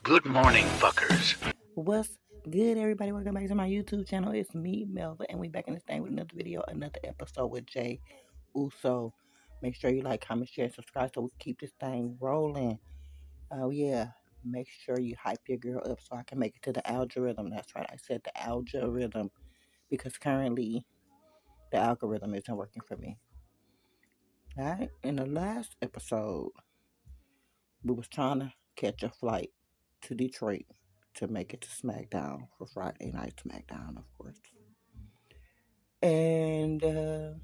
Good morning, fuckers. What's good, everybody? Welcome back to my YouTube channel. It's me, Melva, and we back in this thing with another video, another episode with Jay Uso. Make sure you like, comment, share, and subscribe so we keep this thing rolling. Oh yeah, make sure you hype your girl up so I can make it to the algorithm. That's right, I said the algorithm because currently the algorithm isn't working for me. Alright, in the last episode, we was trying to catch a flight to Detroit to make it to Smackdown for Friday night Smackdown, of course. And if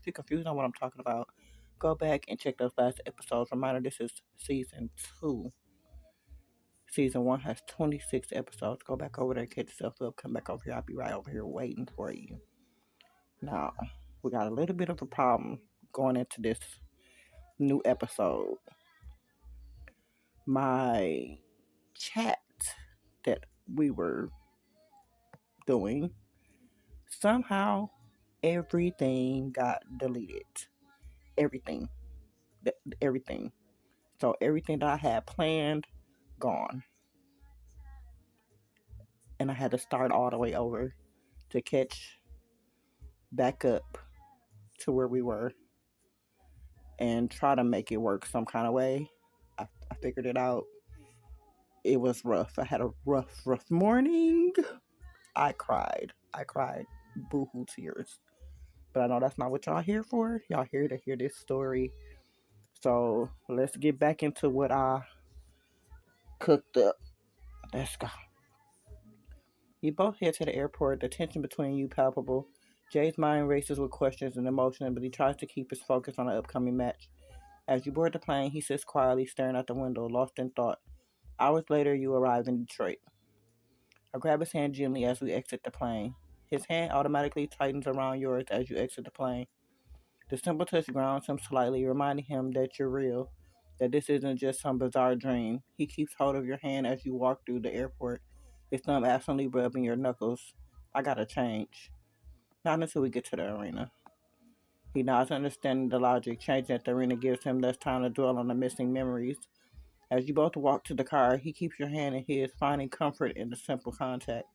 you're confused on what I'm talking about, go back and check those last episodes. Reminder, this is season 2. Season 1 has 26 episodes. Go back over there, catch yourself up, come back over here. I'll be right over here waiting for you. Now, we got a little bit of a problem going into this new episode. My chat that we were doing, somehow everything got deleted. Everything. Everything. So everything that I had planned, gone. And I had to start all the way over to catch back up to where we were and try to make it work some kind of way. I figured it out. It was rough. I had a rough morning. I cried. Boo-hoo tears. But I know that's not what y'all here for. Y'all here to hear this story. So let's get back into what I cooked up. Let's go. You both head to the airport, the tension between you palpable. Jay's mind races with questions and emotion, but he tries to keep his focus on the upcoming match. As you board the plane, he sits quietly staring out the window, lost in thought. Hours later, you arrive in Detroit. I grab his hand gently as we exit the plane. His hand automatically tightens around yours as you exit the plane. The simple touch grounds him slightly, reminding him that you're real, that this isn't just some bizarre dream. He keeps hold of your hand as you walk through the airport, his thumb absently rubbing your knuckles. I gotta change. Not until we get to the arena. He nods, understanding the logic. Changing at the arena gives him less time to dwell on the missing memories. As you both walk to the car, he keeps your hand in his, finding comfort in the simple contact.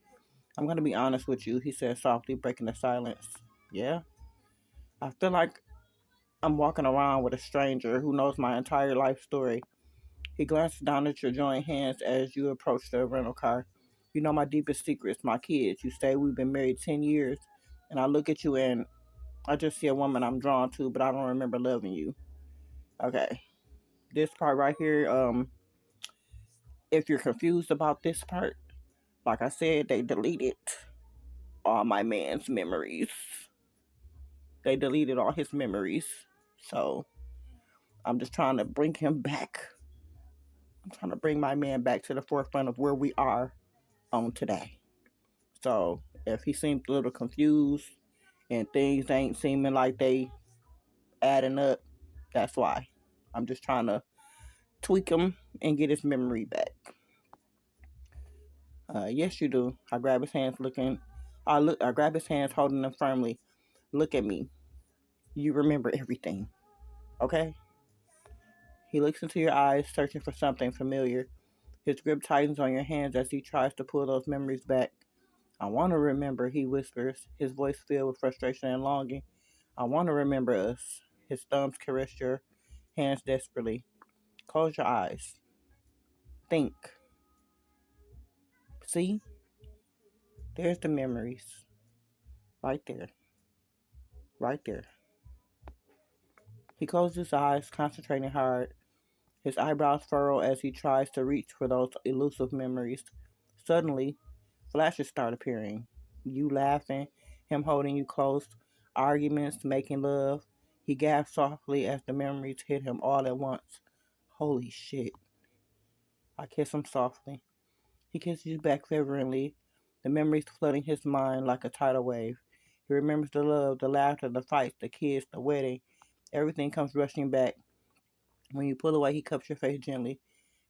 I'm gonna be honest with you, he says softly, breaking the silence. Yeah? I feel like I'm walking around with a stranger who knows my entire life story. He glances down at your joint hands as you approach the rental car. You know my deepest secrets, my kids. You say we've been married 10 years, and I look at you and I just see a woman I'm drawn to, but I don't remember loving you. Okay. This part right here, if you're confused about this part, like I said, they deleted all my man's memories. They deleted all his memories. So I'm just trying to bring him back. I'm trying to bring my man back to the forefront of where we are on today. So if he seems a little confused and things ain't seeming like they adding up, that's why. I'm just trying to tweak him and get his memory back. Yes, you do. I grab his hands, looking. I grab his hands, holding them firmly. Look at me. You remember everything, okay? He looks into your eyes, searching for something familiar. His grip tightens on your hands as he tries to pull those memories back. I want to remember, he whispers, his voice filled with frustration and longing. I want to remember us. His thumbs caress your hands desperately. Close your eyes. Think. See? There's the memories. Right there. Right there. He closes his eyes, concentrating hard. His eyebrows furrow as he tries to reach for those elusive memories. Suddenly, flashes start appearing. You laughing, him holding you close, arguments, making love. He gasps softly as the memories hit him all at once. Holy shit. I kiss him softly. He kisses you back fervently, the memories flooding his mind like a tidal wave. He remembers the love, the laughter, the fights, the kiss, the wedding. Everything comes rushing back. When you pull away, he cups your face gently,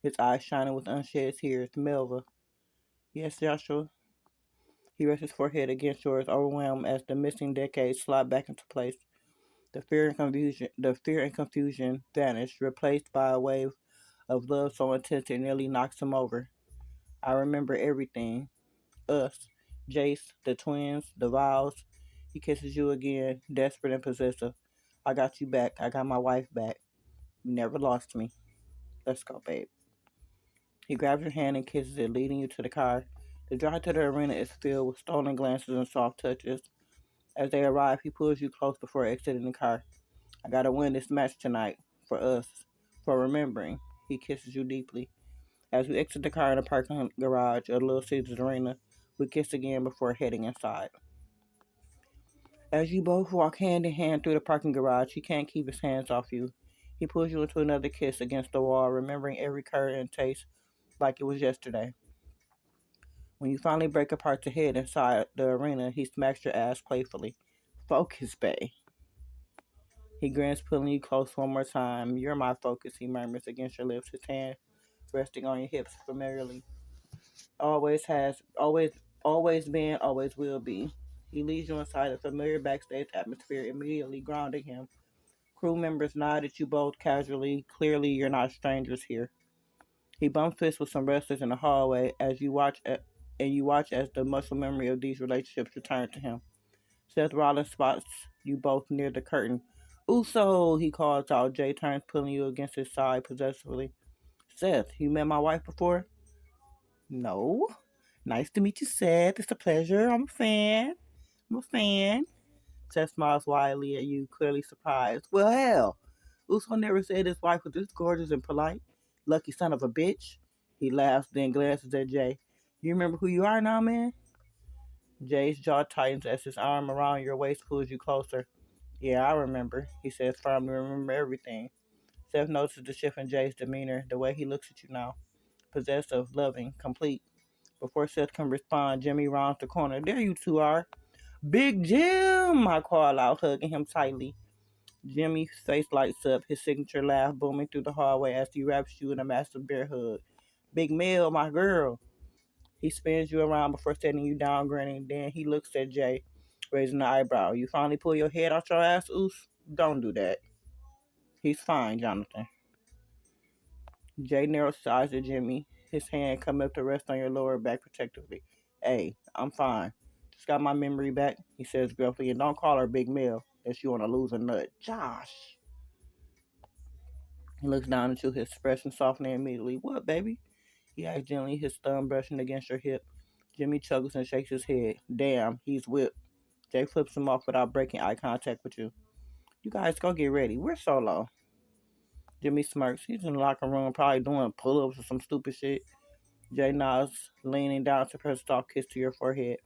his eyes shining with unshed tears. Melva. Yes, Joshua. He rests his forehead against yours, overwhelmed as the missing decades slide back into place. The fear and confusion vanish, replaced by a wave of love so intense it nearly knocks him over. I remember everything. Us, Jace, the twins, the vows. He kisses you again, desperate and possessive. I got you back. I got my wife back. You never lost me. Let's go, babe. He grabs your hand and kisses it, leading you to the car. The drive to the arena is filled with stolen glances and soft touches. As they arrive, he pulls you close before exiting the car. I gotta win this match tonight. For us. For remembering. He kisses you deeply. As we exit the car in the parking garage of Little Caesars Arena, we kiss again before heading inside. As you both walk hand in hand through the parking garage, he can't keep his hands off you. He pulls you into another kiss against the wall, remembering every curve and taste like it was yesterday. When you finally break apart to head inside the arena, he smacks your ass playfully. Focus, bae. He grins, pulling you close one more time. You're my focus, he murmurs against your lips, his hand resting on your hips familiarly. Always has, always been, always will be. He leads you inside a familiar backstage atmosphere, immediately grounding him. Crew members nod at you both casually. Clearly, you're not strangers here. He bumps fists with some wrestlers in the hallway and you watch as the muscle memory of these relationships return to him. Seth Rollins spots you both near the curtain. Uso, he calls out. Jay turns, pulling you against his side possessively. Seth, you met my wife before? No. Nice to meet you, Seth. It's a pleasure. I'm a fan. I'm a fan. Seth smiles widely at you, clearly surprised. Well, hell, Uso never said his wife was this gorgeous and polite. Lucky son of a bitch. He laughs, then glances at Jay. You remember who you are now, man? Jay's jaw tightens as his arm around your waist pulls you closer. Yeah, I remember, he says firmly. Remember everything. Seth notices the shift in Jay's demeanor, the way he looks at you now. Possessive, loving, complete. Before Seth can respond, Jimmy rounds the corner. There you two are. Big Jim! I call out, hugging him tightly. Jimmy's face lights up, his signature laugh booming through the hallway as he wraps you in a massive bear hug. Big Mel, my girl. He spins you around before setting you down, grinning. Then he looks at Jay, raising an eyebrow. You finally pull your head out your ass, Oos? Don't do that. He's fine, Jonathan. Jay narrows his eyes at Jimmy, his hand coming up to rest on your lower back protectively. Hey, I'm fine. Just got my memory back, he says gruffly, and don't call her Big Mel unless you want to lose a nut. Josh. He looks down at you, his expression softening immediately. What, baby? He asks gently, his thumb brushing against your hip. Jimmy chuckles and shakes his head. Damn, he's whipped. Jay flips him off without breaking eye contact with you. You guys go get ready. We're solo. Jimmy smirks. He's in the locker room, probably doing pull-ups or some stupid shit. Jay nods, leaning down to press a soft kiss to your forehead.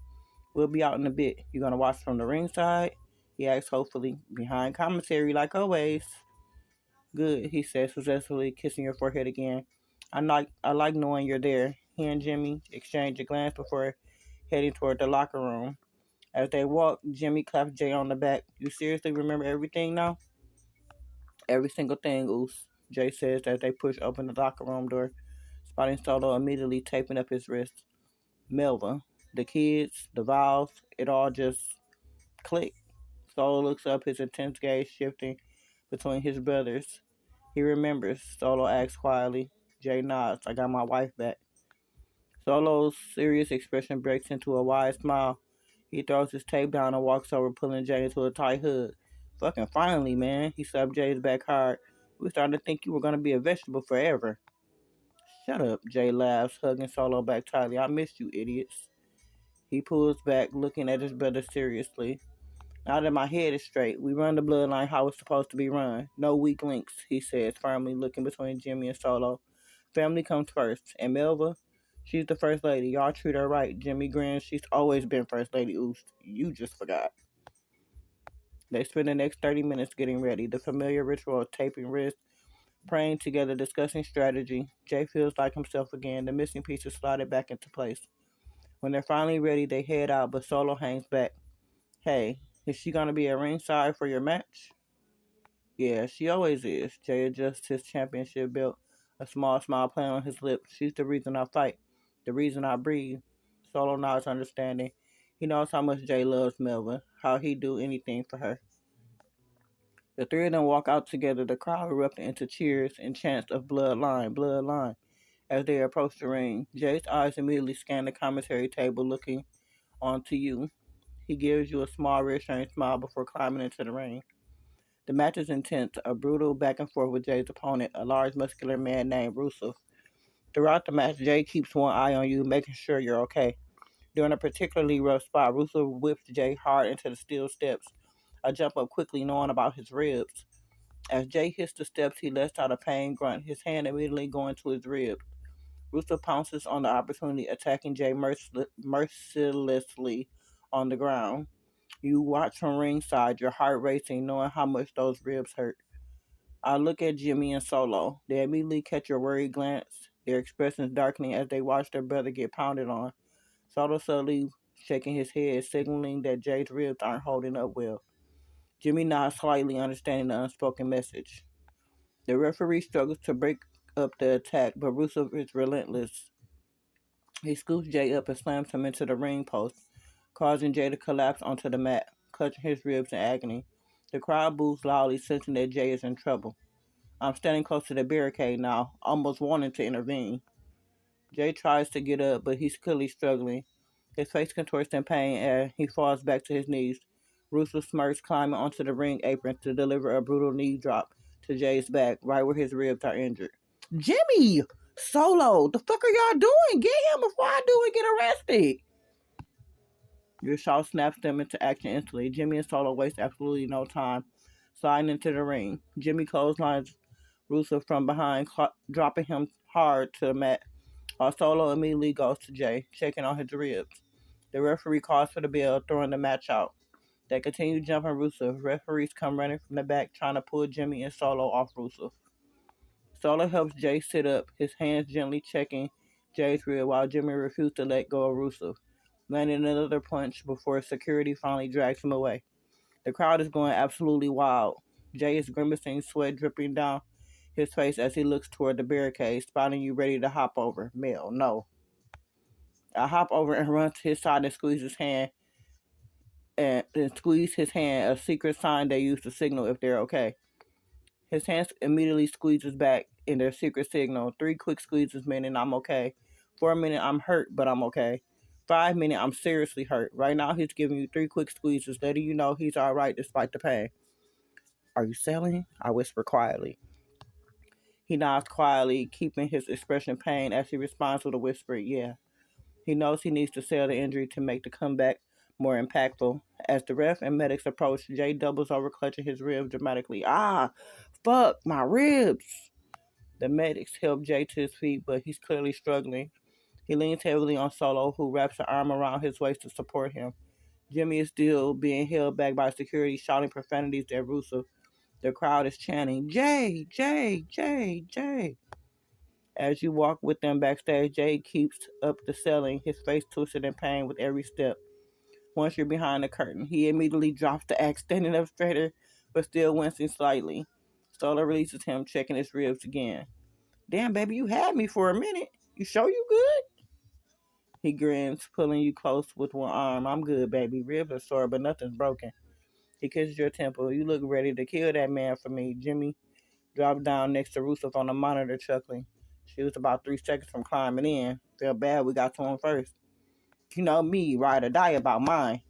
We'll be out in a bit. You gonna watch from the ringside? He asks hopefully. Behind commentary, like always. Good, he says, successfully kissing your forehead again. I like knowing you're there. He and Jimmy exchange a glance before heading toward the locker room. As they walk, Jimmy claps Jay on the back. You seriously remember everything now? Every single thing, Oos, Jay says as they push open the locker room door, spotting Solo immediately taping up his wrist. Melva, the kids, the vows, it all just clicked. Solo looks up, his intense gaze shifting between his brothers. He remembers. Solo asks quietly. Jay nods. I got my wife back. Solo's serious expression breaks into a wide smile. He throws his tape down and walks over, pulling Jay into a tight hug. Fucking finally, man. He slapped Jay's back hard. We started to think you were going to be a vegetable forever. Shut up, Jay laughs, hugging Solo back tightly. I missed you, idiots. He pulls back, looking at his brother seriously. Now that my head is straight, we run the bloodline how it's supposed to be run. No weak links, he says, firmly looking between Jimmy and Solo. Family comes first. And Melva, she's the first lady. Y'all treat her right. Jimmy grins. She's always been first lady. Oost. You just forgot. They spend the next 30 minutes getting ready. The familiar ritual of taping wrists, praying together, discussing strategy. Jay feels like himself again. The missing pieces slotted back into place. When they're finally ready, they head out, but Solo hangs back. Hey, is she going to be at ringside for your match? Yeah, she always is. Jay adjusts his championship belt, a small smile playing on his lips. She's the reason I fight, the reason I breathe. Solo nods understanding. He knows how much Jay loves Melvin, how he'd do anything for her. The three of them walk out together, the crowd erupting into cheers and chants of bloodline, bloodline. As they approach the ring, Jay's eyes immediately scan the commentary table looking onto you. He gives you a small reassuring smile before climbing into the ring. The match is intense, a brutal back and forth with Jay's opponent, a large muscular man named Rusev. Throughout the match, Jay keeps one eye on you, making sure you're okay. During a particularly rough spot, Rusev whips Jay hard into the steel steps. I jump up quickly, knowing about his ribs. As Jay hits the steps, he lets out a pain grunt, his hand immediately going to his rib. Rusev pounces on the opportunity, attacking Jay mercilessly on the ground. You watch from ringside, your heart racing, knowing how much those ribs hurt. I look at Jimmy and Solo. They immediately catch your worried glance, their expressions darkening as they watch their brother get pounded on. Solo subtly shaking his head, signaling that Jay's ribs aren't holding up well. Jimmy nods slightly, understanding the unspoken message. The referee struggles to break up the attack, but Rusev is relentless. He scoops Jay up and slams him into the ring post, causing Jay to collapse onto the mat, clutching his ribs in agony. The crowd boos loudly, sensing that Jay is in trouble. I'm standing close to the barricade now, almost wanting to intervene. Jay tries to get up, but he's clearly struggling. His face contorts in pain as he falls back to his knees. Rusev smirks, climbing onto the ring apron to deliver a brutal knee drop to Jay's back, right where his ribs are injured. Jimmy! Solo! The fuck are y'all doing? Get him before I do and get arrested! Your shout snaps them into action instantly. Jimmy and Solo waste absolutely no time sliding into the ring. Jimmy clotheslines Rusev from behind, dropping him hard to the mat, while Solo immediately goes to Jay, checking on his ribs. The referee calls for the bell, throwing the match out. They continue jumping Rusev. Referees come running from the back, trying to pull Jimmy and Solo off Rusev. Solo helps Jay sit up, his hands gently checking Jay's rib while Jimmy refuses to let go of Rusev, landing another punch before security finally drags him away. The crowd is going absolutely wild. Jay is grimacing, sweat dripping down his face as he looks toward the barricade, spotting you ready to hop over. Mel, no. I hop over and run to his side and squeeze his hand, a secret sign they use to signal if they're okay. His hand immediately squeezes back in their secret signal. 3 quick squeezes meaning I'm okay. 4 minutes I'm hurt, but I'm okay. 5 minutes I'm seriously hurt. Right now he's giving you 3 quick squeezes, letting you know he's alright despite the pain. Are you selling? I whisper quietly. He nods quietly, keeping his expression pained as he responds with a whisper, yeah. He knows he needs to sell the injury to make the comeback more impactful. As the ref and medics approach, Jay doubles over, clutching his ribs dramatically. Ah, fuck, my ribs. The medics help Jay to his feet, but he's clearly struggling. He leans heavily on Solo, who wraps an arm around his waist to support him. Jimmy is still being held back by security, shouting profanities at Rusev. The crowd is chanting, Jay, Jay, Jay, Jay. As you walk with them backstage, Jay keeps up the selling, his face twisted in pain with every step. Once you're behind the curtain, he immediately drops the axe, standing up straighter, but still wincing slightly. Solo releases him, checking his ribs again. Damn, baby, you had me for a minute. You sure you good? He grins, pulling you close with one arm. I'm good, baby. Ribs are sore, but nothing's broken. He kisses your temple. You look ready to kill that man for me. Jimmy drops down next to Rusev on the monitor, chuckling. She was about 3 seconds from climbing in. Felt bad we got to him first. You know me, ride or die about mine.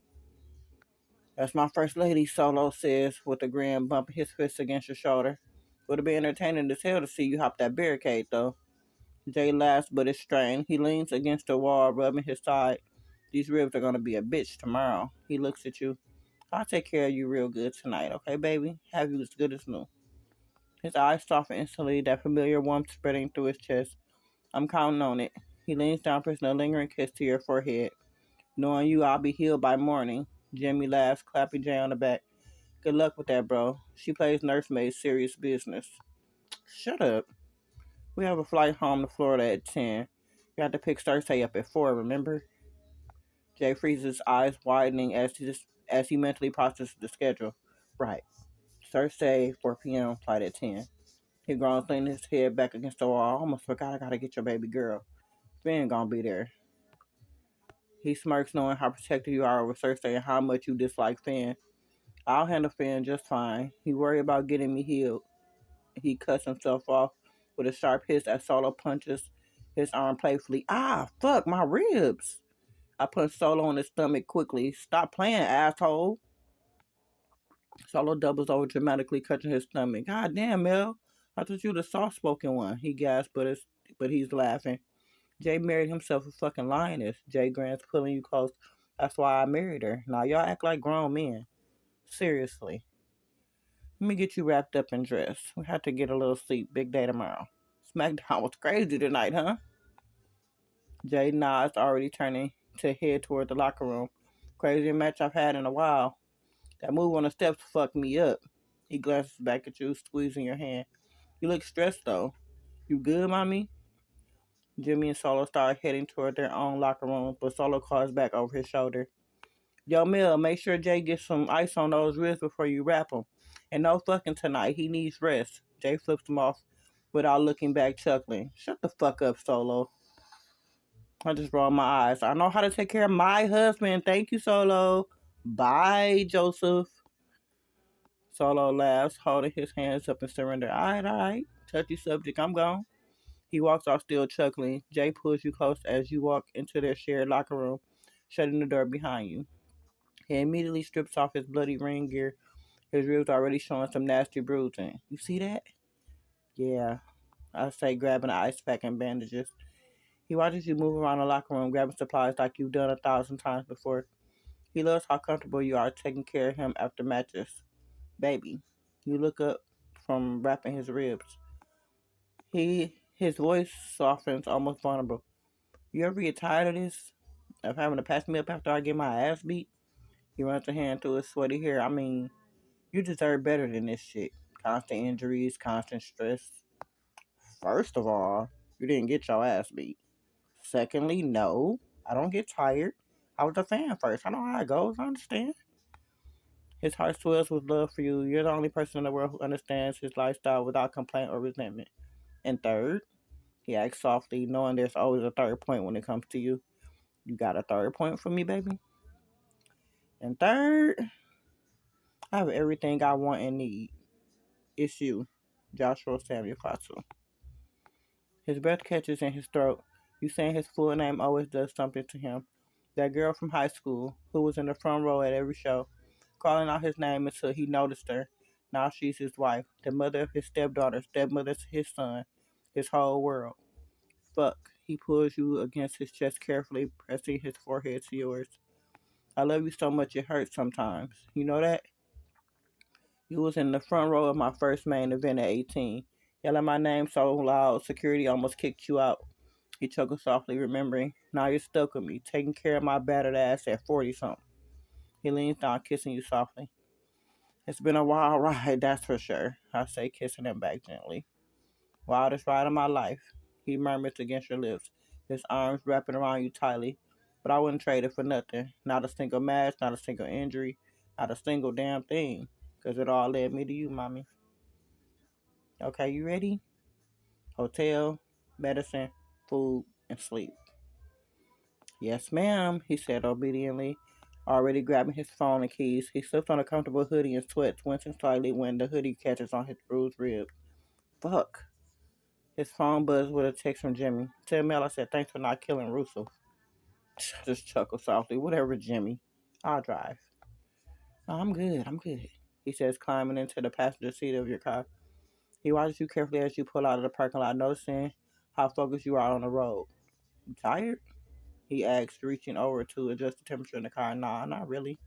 That's my first lady, Solo says, with a grin, bumping his fist against your shoulder. Would have been entertaining as hell to see you hop that barricade, though. Jay laughs, but is strained. He leans against the wall, rubbing his side. These ribs are gonna be a bitch tomorrow. He looks at you. I'll take care of you real good tonight, okay, baby? Have you as good as new. His eyes soften instantly, that familiar warmth spreading through his chest. I'm counting on it. He leans down, pressing a lingering kiss to your forehead. Knowing you, I'll be healed by morning. Jimmy laughs, clapping Jay on the back. Good luck with that, bro. She plays nursemaid, serious business. Shut up. We have a flight home to Florida at 10. You have to pick Thursday up at 4, remember? Jay freezes his eyes widening as he mentally processes the schedule. Right. Thursday, 4 p.m., flight at 10. He groans, leaning his head back against the wall. I almost forgot I gotta get your baby girl. Finn gonna be there. He smirks, knowing how protective you are over Thursday and how much you dislike Finn. I'll handle Finn just fine. He worried about getting me healed. He cuts himself off with a sharp hiss as Solo punches His arm playfully. Ah, fuck, my ribs. I put Solo on his stomach quickly. Stop playing, asshole. Solo doubles over dramatically, clutching his stomach. God damn, Mel. I thought you were the soft spoken one. He gasped, but he's laughing. Jay married himself a fucking lioness. Jay grants pulling you close. That's why I married her. Now y'all act like grown men. Seriously. Let me get you wrapped up and dressed. We have to get a little sleep. Big day tomorrow. Smackdown was crazy tonight, huh? Jay nods, already turning to head toward the locker room. Craziest match I've had in a while. That move on the steps fucked me up. He glances back at you, squeezing your hand. You look stressed though. You good, mommy? Jimmy and Solo start heading toward their own locker room, but Solo calls back over his shoulder. Yo, Mill, make sure Jay gets some ice on those wrists before you wrap him. And no fucking tonight. He needs rest. Jay flips him off without looking back, chuckling. Shut the fuck up, Solo. I just roll my eyes. I know how to take care of my husband. Thank you, Solo. Bye, Joseph. Solo laughs, holding his hands up in surrender. All right. Touchy subject, I'm gone. He walks off still chuckling. Jay pulls you close as you walk into their shared locker room, shutting the door behind you. He immediately strips off his bloody ring gear, his ribs already showing some nasty bruising. You see that? Yeah, I say, grabbing an ice pack and bandages. He watches you move around the locker room, grabbing supplies like you've done 1,000 times before. He loves how comfortable you are taking care of him after matches. Baby, you look up from wrapping his ribs. His voice softens, almost vulnerable. You ever get tired of this? Of having to pass me up after I get my ass beat? He runs a hand through his sweaty hair. I mean, you deserve better than this shit. Constant injuries, constant stress. First of all, you didn't get your ass beat. Secondly, no, I don't get tired. I was a fan first. I know how it goes. I understand. His heart swells with love for you. You're the only person in the world who understands his lifestyle without complaint or resentment. And third, he asks softly, knowing there's always a third point when it comes to you. You got a third point for me, baby? And third, I have everything I want and need. It's you, Joshua Samuel Katsu. His breath catches in his throat. You saying his full name always does something to him. That girl from high school who was in the front row at every show, calling out his name until he noticed her. Now she's his wife, the mother of his stepdaughter, stepmother's his son, his whole world. Fuck. He pulls you against his chest carefully, pressing his forehead to yours. I love you so much it hurts sometimes. You know that? You was in the front row of my first main event at 18. Yelling my name so loud, security almost kicked you out. He chuckled softly, remembering. Now you're stuck with me, taking care of my battered ass at 40 something. He leans down, kissing you softly. It's been a wild ride, that's for sure. I say, kissing him back gently. Wildest ride of my life. He murmurs against your lips, his arms wrapping around you tightly. But I wouldn't trade it for nothing. Not a single match, not a single injury, not a single damn thing. Because it all led me to you, mommy. Okay, you ready? Hotel, medicine, food, and sleep. Yes, ma'am, he said obediently, already grabbing his phone and keys. He slips on a comfortable hoodie and sweats, wincing slightly when the hoodie catches on his bruised rib. Fuck. His phone buzzed with a text from Jimmy. Tell Mel I said thanks for not killing Rusev. Just chuckle softly. Whatever, Jimmy. I'll drive. No, I'm good. I'm good. He says, climbing into the passenger seat of your car. He watches you carefully as you pull out of the parking lot, noticing how focused you are on the road. You tired? He asks, reaching over to adjust the temperature in the car. Nah, not really.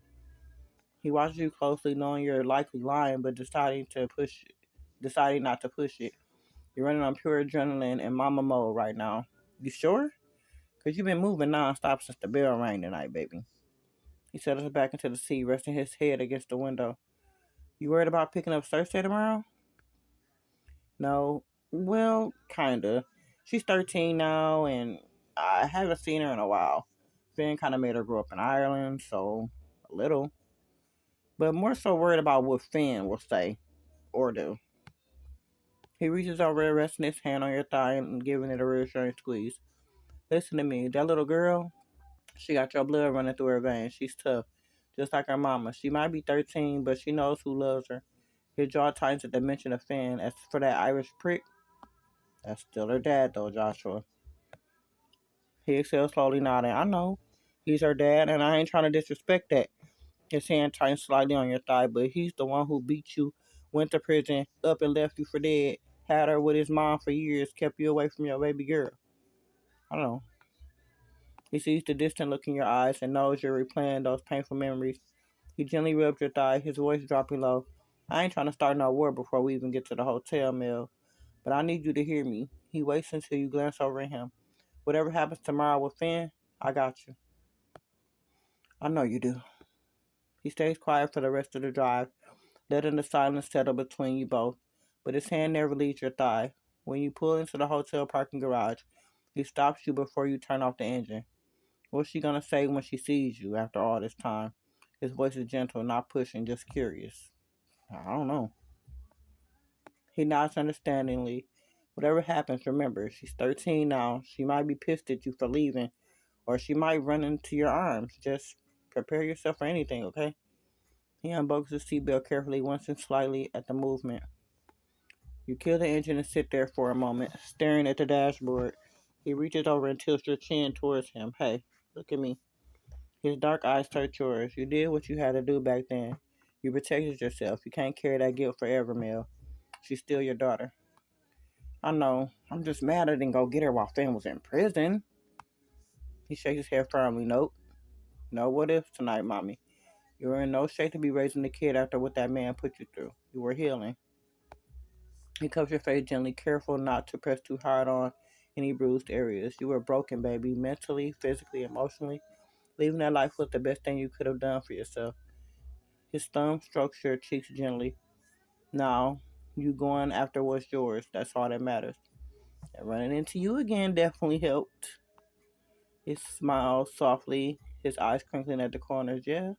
He watches you closely, knowing you're likely lying, but deciding not to push it. You're running on pure adrenaline and mama mode right now. You sure? Because you've been moving nonstop since the bell rang tonight, baby. He settles back into the seat, resting his head against the window. You worried about picking up Thursday tomorrow? No. Well, kinda. She's 13 now, and I haven't seen her in a while. Finn kind of made her grow up in Ireland, so a little. But more so worried about what Finn will say or do. He reaches over, resting his hand on your thigh and giving it a reassuring squeeze. Listen to me, that little girl, she got your blood running through her veins. She's tough, just like her mama. She might be 13, but she knows who loves her. His jaw tightens at the mention of Finn. As for that Irish prick, that's still her dad, though, Joshua. He exhaled slowly, nodding. I know. He's her dad, and I ain't trying to disrespect that. His hand tightened slightly on your thigh, but he's the one who beat you, went to prison, up and left you for dead, had her with his mom for years, kept you away from your baby girl. I don't know. He sees the distant look in your eyes and knows you're replaying those painful memories. He gently rubbed your thigh, his voice dropping low. I ain't trying to start no war before we even get to the hotel, Mel, but I need you to hear me. He waits until you glance over at him. Whatever happens tomorrow with Finn, I got you. I know you do. He stays quiet for the rest of the drive, letting the silence settle between you both, but his hand never leaves your thigh. When you pull into the hotel parking garage, he stops you before you turn off the engine. What's she gonna say when she sees you after all this time? His voice is gentle, not pushing, just curious. I don't know. He nods understandingly. Whatever happens, remember, she's 13 now. She might be pissed at you for leaving, or she might run into your arms. Just prepare yourself for anything, okay? He unbuckles his seatbelt carefully, wincing slightly at the movement. You kill the engine and sit there for a moment, staring at the dashboard. He reaches over and tilts your chin towards him. Hey, look at me. His dark eyes search yours. You did what you had to do back then. You protected yourself. You can't carry that guilt forever, Mel. She's still your daughter. I know. I'm just mad I didn't go get her while Finn was in prison. He shakes his head firmly. Nope. No what ifs tonight, Mommy. You were in no shape to be raising the kid after what that man put you through. You were healing. He cups your face gently, careful not to press too hard on any bruised areas. You were broken, baby, mentally, physically, emotionally. Leaving that life was the best thing you could have done for yourself. His thumb strokes your cheeks gently. Now, you going after what's yours. That's all that matters. And running into you again definitely helped. He smiles softly, his eyes crinkling at the corners. Yeah?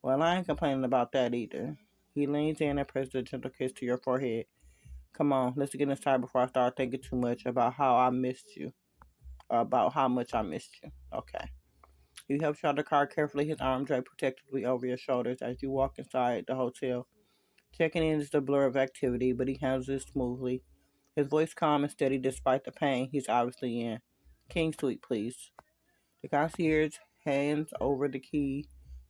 Well, I ain't complaining about that either. He leans in and presses a gentle kiss to your forehead. Come on, let's get inside before I start thinking too much about how I missed you. Or about how much I missed you. Okay. He helps you out of the car carefully, his arm draped protectively over your shoulders as you walk inside the hotel. Checking in is the blur of activity, but he handles it smoothly. His voice calm and steady despite the pain he's obviously in. King Suite, please. The concierge hands over the key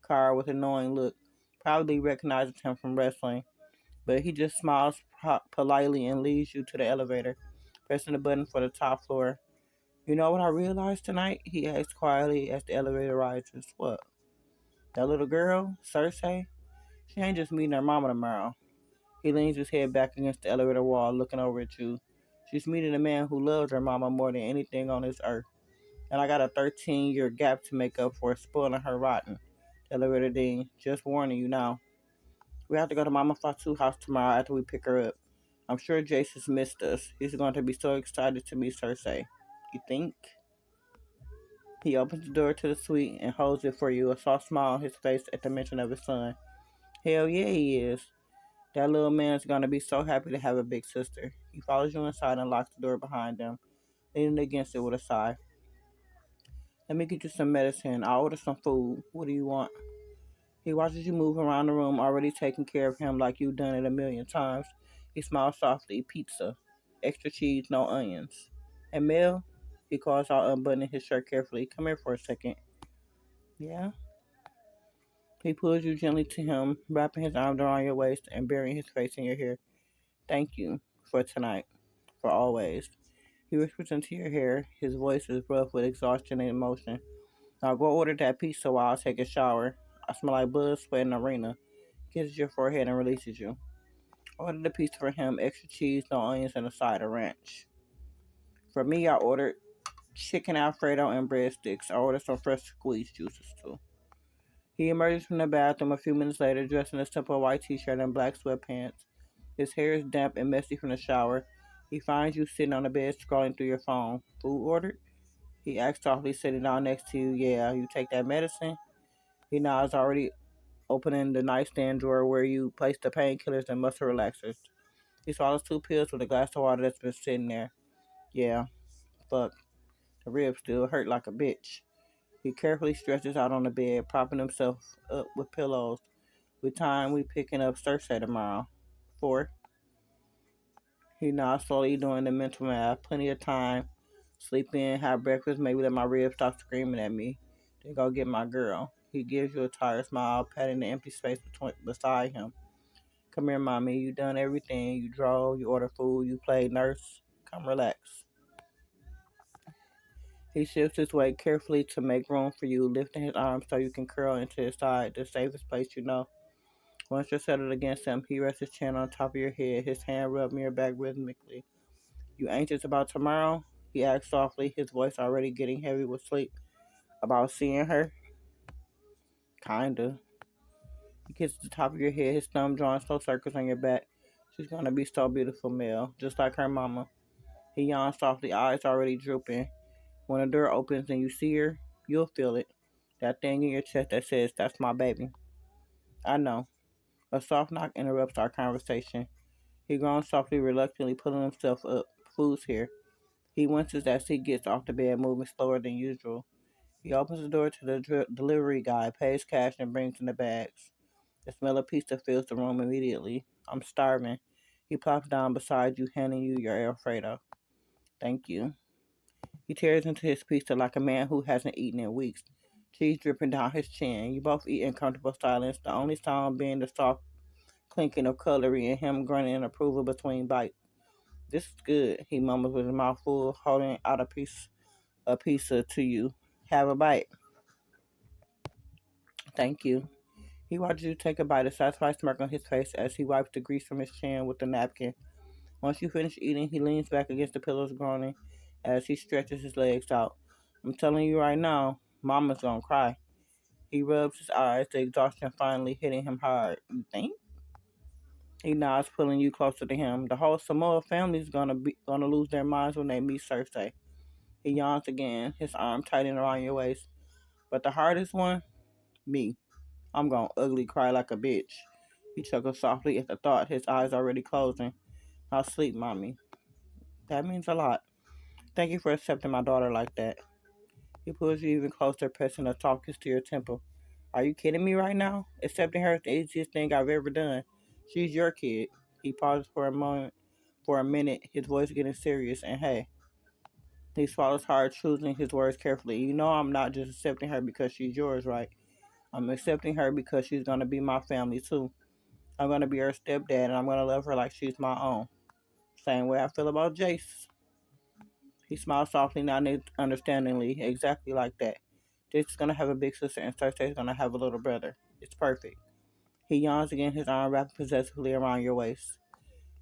card with a knowing look, probably recognizes him from wrestling, but he just smiles politely and leads you to the elevator, pressing the button for the top floor. You know what I realized tonight? He asks quietly as the elevator rises. What? That little girl, Cersei? She ain't just meeting her mama tomorrow. He leans his head back against the elevator wall, looking over at you. She's meeting a man who loves her mama more than anything on this earth. And I got a 13-year gap to make up for spoiling her rotten. The elevator ding. Just warning you now. We have to go to Mama Fatu's house tomorrow after we pick her up. I'm sure Jason's missed us. He's going to be so excited to meet Cersei. You think? He opens the door to the suite and holds it for you, a soft smile on his face at the mention of his son. Hell yeah, he is. That little man's gonna be so happy to have a big sister. He follows you inside and locks the door behind them, leaning against it with a sigh. Let me get you some medicine. I'll order some food. What do you want? He watches you move around the room, already taking care of him like you've done it a million times. He smiles softly. Pizza. Extra cheese, no onions. And Mel? He calls out, unbuttoning his shirt carefully. Come here for a second. Yeah? He pulls you gently to him, wrapping his arms around your waist and burying his face in your hair. Thank you for tonight, for always. He whispers into your hair. His voice is rough with exhaustion and emotion. Now go order that pizza while I take a shower. I smell like blood, sweat, and arena. Kisses your forehead and releases you. Order the pizza for him, extra cheese, no onions, and a side of ranch. For me, I ordered chicken Alfredo and breadsticks. I ordered some fresh squeezed juices too. He emerges from the bathroom a few minutes later, dressed in a simple white t-shirt and black sweatpants. His hair is damp and messy from the shower. He finds you sitting on the bed scrolling through your phone. Food ordered? He asks softly, sitting down next to you. Yeah, you take that medicine? He nods, already opening the nightstand drawer where you place the painkillers and muscle relaxers. He swallows two pills with a glass of water that's been sitting there. Yeah, fuck. The ribs still hurt like a bitch. He carefully stretches out on the bed, propping himself up with pillows. With time, we picking up Cersei tomorrow. 4. He nods slowly doing the mental math. Plenty of time. Sleep in, have breakfast, maybe let my ribs stop screaming at me. Then go get my girl. He gives you a tired smile, patting the empty space beside him. Come here, mommy. You done everything. You drove, you ordered food, you played nurse. Come relax. He shifts his weight carefully to make room for you, lifting his arms so you can curl into his side, the safest place you know. Once you're settled against him, he rests his chin on top of your head, his hand rubbing your back rhythmically. You anxious about tomorrow? He asks softly, his voice already getting heavy with sleep. About seeing her? Kinda. He kisses the top of your head, his thumb drawing slow circles on your back. She's gonna be so beautiful, Mel, just like her mama. He yawns softly, eyes already drooping. When the door opens and you see her, you'll feel it. That thing in your chest that says, "That's my baby." I know. A soft knock interrupts our conversation. He groans softly, reluctantly pulling himself up. Food's here. He winces as he gets off the bed, moving slower than usual. He opens the door to the delivery guy, pays cash, and brings in the bags. The smell of pizza fills the room immediately. I'm starving. He plops down beside you, handing you your Alfredo. Thank you. He tears into his pizza like a man who hasn't eaten in weeks. Cheese dripping down his chin. You both eat in comfortable silence, the only sound being the soft clinking of cutlery and him grunting in approval between bites. This is good, he mumbles with his mouth full, holding out a pizza to you. Have a bite. Thank you. He watches you take a bite, a satisfied smirk on his face as he wipes the grease from his chin with the napkin. Once you finish eating, he leans back against the pillows, groaning as he stretches his legs out. I'm telling you right now, Mama's gonna cry. He rubs his eyes, the exhaustion finally hitting him hard. You think? He nods, pulling you closer to him. The whole Samoa family's gonna lose their minds when they meet Cersei. He yawns again, his arm tightening around your waist. But the hardest one, me. I'm gonna ugly cry like a bitch. He chuckles softly at the thought, his eyes already closing. I'll sleep, mommy. That means a lot. Thank you for accepting my daughter like that. He pulls you even closer, pressing a soft kiss to your temple. Are you kidding me right now? Accepting her is the easiest thing I've ever done. She's your kid. He pauses for a minute, his voice getting serious, and hey. He swallows hard, choosing his words carefully. You know I'm not just accepting her because she's yours, right? I'm accepting her because she's gonna be my family too. I'm gonna be her stepdad and I'm gonna love her like she's my own. Same way I feel about Jace. He smiles softly, nodding understandingly, exactly like that. Jace is gonna have a big sister and Cersei is gonna have a little brother. It's perfect. He yawns again, his arm wrapped possessively around your waist.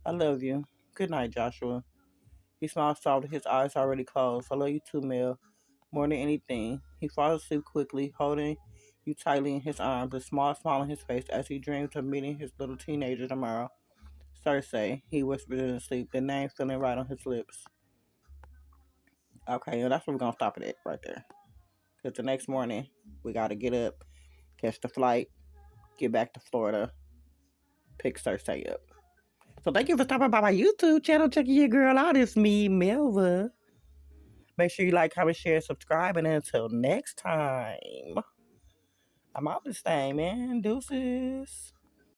I love you. Good night, Joshua. He smiles softly, his eyes already closed. I love you too, Mel. More than anything. He falls asleep quickly, holding you tightly in his arms, a small smile on his face as he dreams of meeting his little teenager tomorrow. Cersei, he whispers in his sleep, the name feeling right on his lips. Okay, well, that's where we're gonna stop it at right there. Because the next morning, we gotta get up, catch the flight, get back to Florida, pick Cersei up. So thank you for stopping by my YouTube channel, checking your girl out. It's me, Melva. Make sure you like, comment, share, subscribe, and until next time, I'm out this thing, man. Deuces.